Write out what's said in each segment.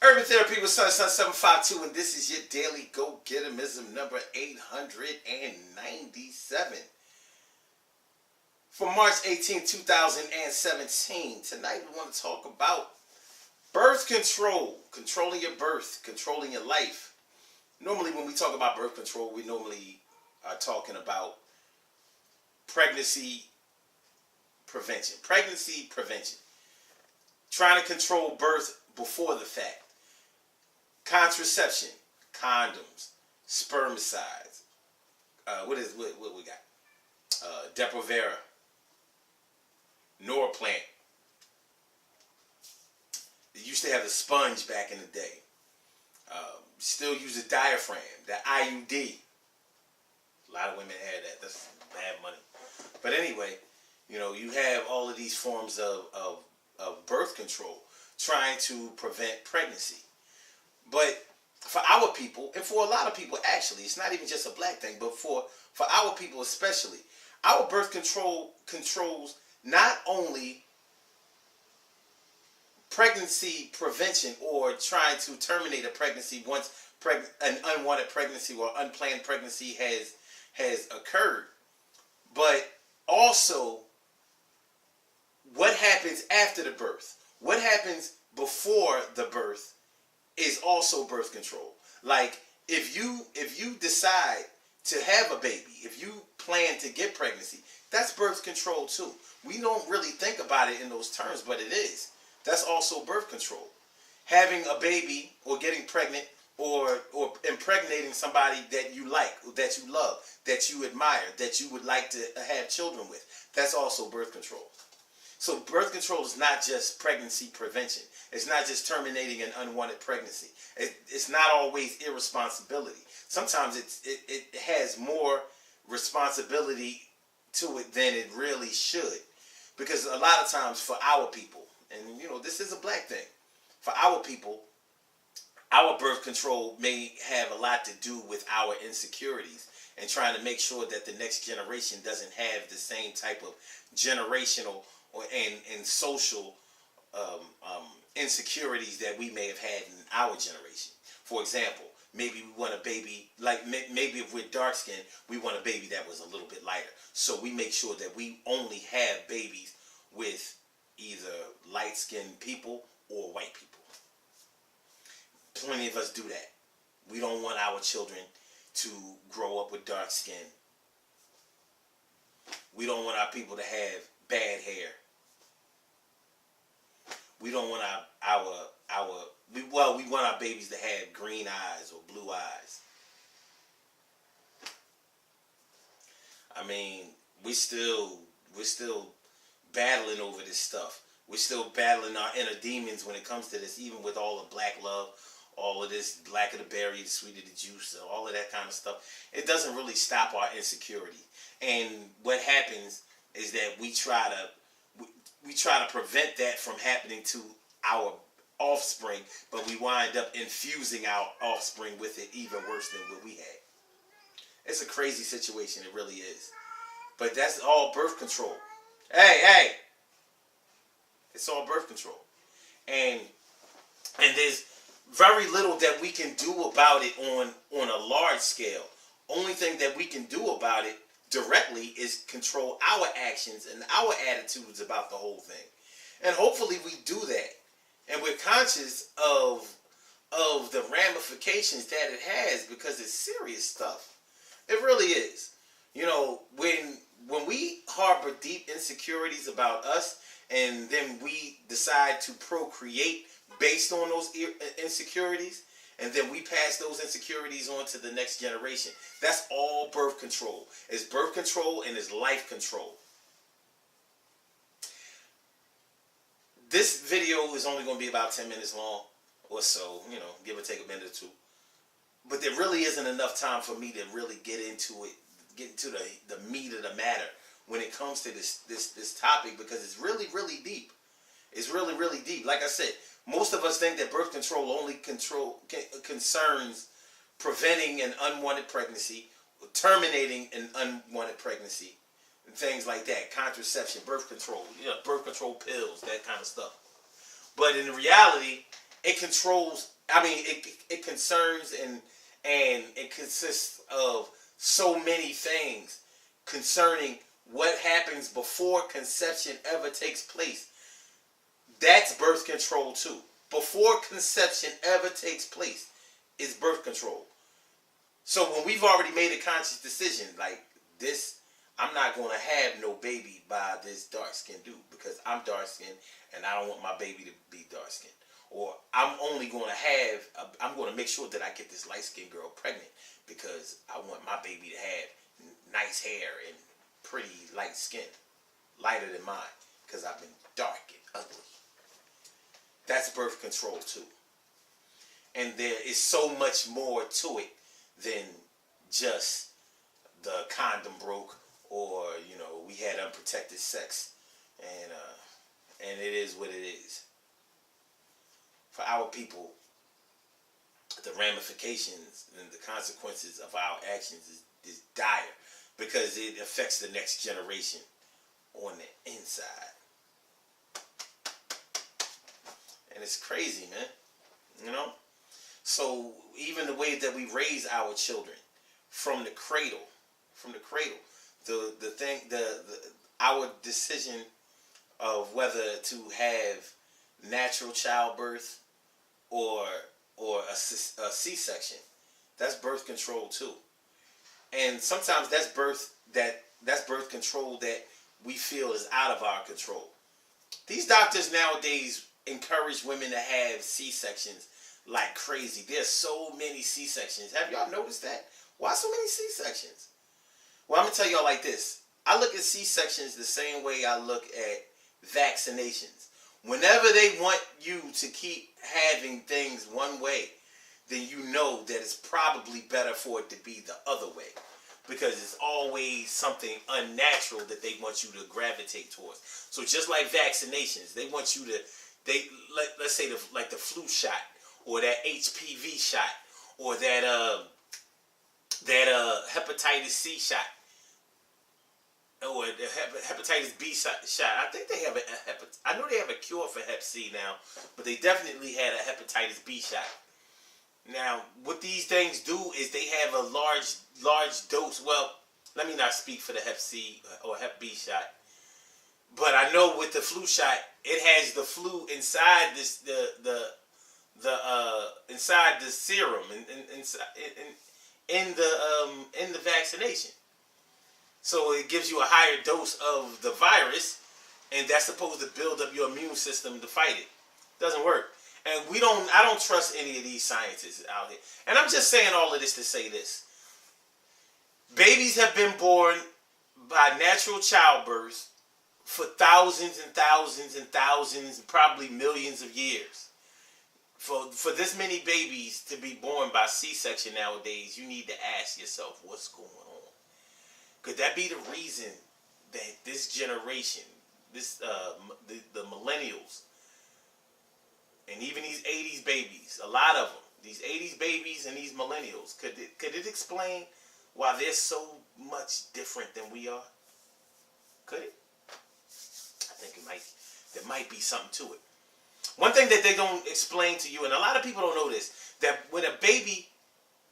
Urban Therapy with Sun 752, and this is your daily go-getterism number 897 for March 18, 2017. Tonight we want to talk about birth control, controlling your birth, controlling your life. Normally when we talk about birth control, we normally are talking about pregnancy prevention. Pregnancy prevention. Trying to control birth before the fact. Contraception, condoms, spermicides. What we got? Depo-Provera, Norplant. They used to have the sponge back in the day. Still use a diaphragm, the IUD. A lot of women had that. That's bad money. But anyway, you have all of these forms of birth control trying to prevent pregnancy. But for our people, and for a lot of people actually, it's not even just a black thing, but for our people especially, our birth control controls not only pregnancy prevention or trying to terminate a pregnancy once an unwanted pregnancy or unplanned pregnancy has occurred, but also what happens after the birth, what happens before the birth is also birth control. Like if you decide to have a baby, if you plan to get pregnancy, that's birth control too. We don't really think about it in those terms, but it is. That's also birth control. Having a baby or getting pregnant or impregnating somebody that you like, that you love, that you admire, that you would like to have children with, that's also birth control. So birth control is not just pregnancy prevention. It's not just terminating an unwanted pregnancy. It's not always irresponsibility. Sometimes it has more responsibility to it than it really should. Because a lot of times for our people, and this is a black thing, for our people, our birth control may have a lot to do with our insecurities and trying to make sure that the next generation doesn't have the same type of generational and social insecurities that we may have had in our generation. For example, maybe we want a baby, like maybe if we're dark skinned, we want a baby that was a little bit lighter. So we make sure that we only have babies with either light skinned people or white people. Plenty of us do that. We don't want our children to grow up with dark skin. We don't want our people to have bad hair. We don't want we want our babies to have green eyes or blue eyes. I mean, we're still battling over this stuff. We're still battling our inner demons when it comes to this, even with all the black love, all of this black of the berry, the sweet of the juice, all of that kind of stuff. It doesn't really stop our insecurity. And what happens is that we try to prevent that from happening to our offspring, but we wind up infusing our offspring with it even worse than what we had. It's a crazy situation, it really is. But that's all birth control. Hey! It's all birth control. And there's very little that we can do about it on a large scale. Only thing that we can do about it directly is control our actions and our attitudes about the whole thing. And hopefully we do that. And we're conscious of the ramifications that it has, because it's serious stuff. It really is. When we harbor deep insecurities about us and then we decide to procreate based on those insecurities, and then we pass those insecurities on to the next generation, that's all birth control. It's birth control and it's life control. This video is only going to be about 10 minutes long or so, give or take a minute or two. But there really isn't enough time for me to really get into the meat of the matter when it comes to this topic, because it's really, really deep. It's really, really deep. Like I said, most of us think that birth control only concerns preventing an unwanted pregnancy, terminating an unwanted pregnancy, and things like that. Contraception, birth control, birth control pills, that kind of stuff. But in reality, It controls. I mean, it concerns and it consists of so many things concerning what happens before conception ever takes place. That's birth control too. Before conception ever takes place is birth control. So when we've already made a conscious decision, like this, I'm not going to have no baby by this dark skinned dude because I'm dark skinned and I don't want my baby to be dark skinned. Or I'm only going to I'm going to make sure that I get this light skinned girl pregnant because I want my baby to have nice hair and pretty light skin, lighter than mine because I've been dark and ugly. That's birth control too. And there is so much more to it than just the condom broke or, you know, we had unprotected sex. And it is what it is. For our people, the ramifications and the consequences of our actions is dire because it affects the next generation on the inside. And it's crazy, man. You know? So even the way that we raise our children from the cradle, our decision of whether to have natural childbirth or a C-section, that's birth control too. And sometimes that's birth control that we feel is out of our control. These doctors nowadays encourage women to have C-sections like crazy. There's so many C-sections. Have y'all noticed that? Why so many C-sections? Well, I'm going to tell y'all like this. I look at C-sections the same way I look at vaccinations. Whenever they want you to keep having things one way, then you know that it's probably better for it to be the other way. Because it's always something unnatural that they want you to gravitate towards. So just like vaccinations, they want you to, let's say like the flu shot, or that HPV shot, or that hepatitis C shot, or the hepatitis B shot. I think they have I know they have a cure for Hep C now, but they definitely had a hepatitis B shot. Now, what these things do is they have a large dose. Well, let me not speak for the Hep C or Hep B shot, but I know with the flu shot, it has the flu inside inside the serum in the vaccination. So it gives you a higher dose of the virus, and that's supposed to build up your immune system to fight it. Doesn't work. And I don't trust any of these scientists out here. And I'm just saying all of this to say this. Babies have been born by natural childbirth for thousands and thousands and thousands, probably millions of years. For this many babies to be born by C-section nowadays, you need to ask yourself, what's going on? Could that be the reason that this generation, the millennials, and even these 80s babies, a lot of them, these 80s babies and these millennials, could it explain why they're so much different than we are? Could it? I think there might be something to it. One thing that they don't explain to you, and a lot of people don't know this, that when a baby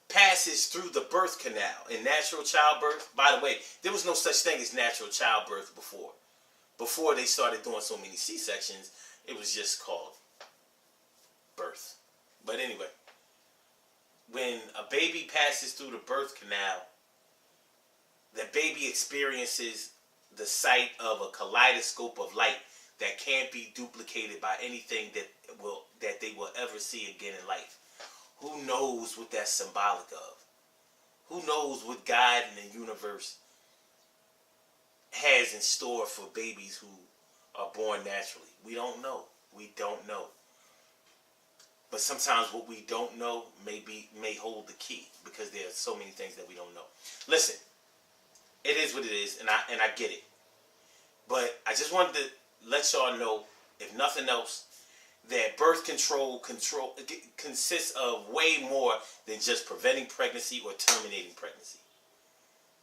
passes through the birth canal in natural childbirth, by the way, there was no such thing as natural childbirth before. Before they started doing so many C-sections, it was just called birth. But anyway, when a baby passes through the birth canal, the baby experiences the sight of a kaleidoscope of light that can't be duplicated by anything that they will ever see again in life. Who knows what that's symbolic of? Who knows what God in the universe has in store for babies who are born naturally? We don't know. We don't know. But sometimes what we don't know may hold the key, because there are so many things that we don't know. Listen, it is what it is, and I get it. But I just wanted to let y'all know, if nothing else, that birth control consists of way more than just preventing pregnancy or terminating pregnancy.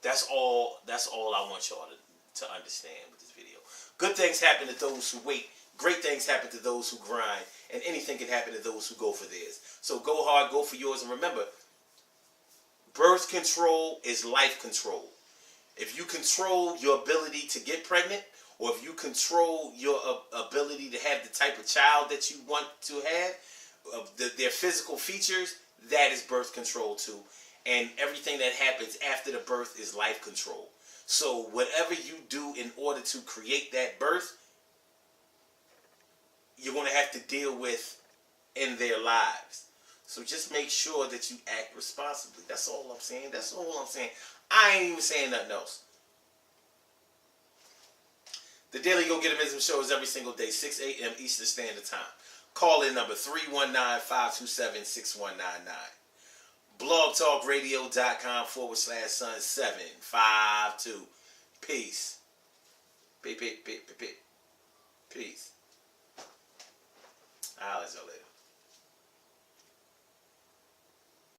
That's all I want y'all to understand with this video. Good things happen to those who wait. Great things happen to those who grind. and anything can happen to those who go for theirs. So go hard, go for yours, and remember, birth control is life control. If you control your ability to get pregnant, or if you control your ability to have the type of child that you want to have, their physical features, that is birth control too. And everything that happens after the birth is life control. So whatever you do in order to create that birth, you're going to have to deal with in their lives. So just make sure that you act responsibly. That's all I'm saying. That's all I'm saying. I ain't even saying nothing else. The Daily Go Getimism show is every single day, 6 a.m. Eastern Standard Time. Call in number 319-527-6199. blogtalkradio.com/Sun752. Peace. Peace.